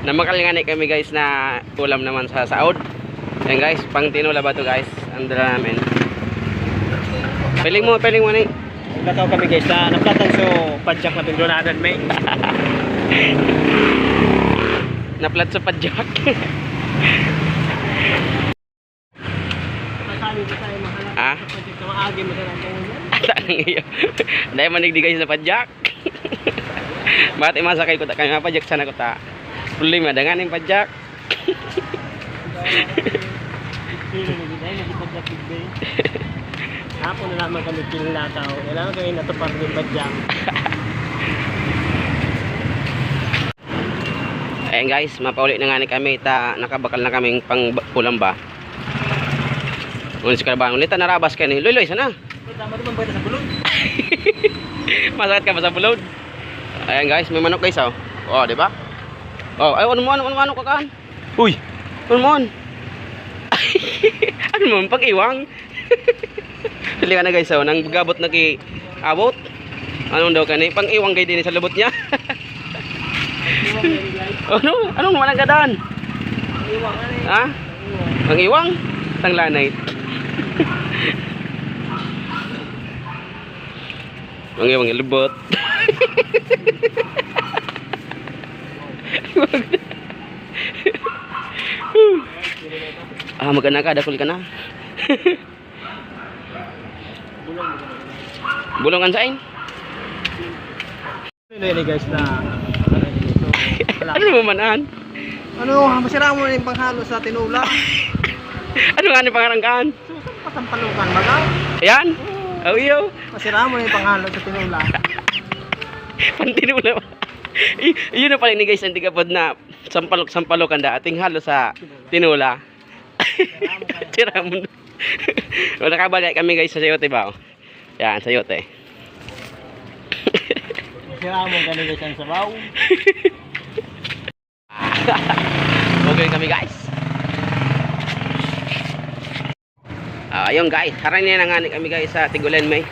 Namakalingani kami guys na ulam naman sa saod. Yan guys, pang tinola ba to guys? Ang dala namin. Piling mo ni. Nagkataw kami guys na naplatan so padjak na pinglonadan may. Naplat sa padjak. Ah? Dahil manigdi guys sa padjak. Bakit masakay ko ta kami mapadjak sana ko ta. Problema dengan yung padjak. Hapon na naman kami pinlataw. Kailangan kayo natupad ng padjak. Ayan guys, mapauli na nga ni kami. Nakabakal na kaming pang pulang ba. Ulit ka ba? Ulit na narabas ka ni. Loy, sana. Tama naman ba ito sa bulod? Masakit ka ba sa bulod? Ayan guys, may manok guys oh. Oh, di ba? Oh, ay ano ka kaan? Uy. Ano mo pag-iwang? Dili ka na guys oh, nang gabot na ki abot. Anong daw kani? Pang-iwang kay din sa lubot niya. Anong man ang gadaan? Iwang ani. Ha? Pang-iwang? Tanglanay. Pang-iwang lubot. Magana ka, dakul ka na. Bulungan sa ain. Ini guys na Ano mo manan? ano, masira mo na yung panghalo sa tinula. Ano nga ni pangarangkaan? Susan pasampalukan magaw. Ayan. Oh, iyo. Masira mo na yung panghalo sa tinula. Pantinula. Iyon na pala ni guys, hindi kapod na sampalokan da ating halo sa tinula. Tira mo. O nakabalik kami guys sa sayote ba? Yan, sayote. Masira mo ganun guys ang sabaw. Okay kami guys. Ayun guys, haran niya na nga kami guys sa Tigulen may.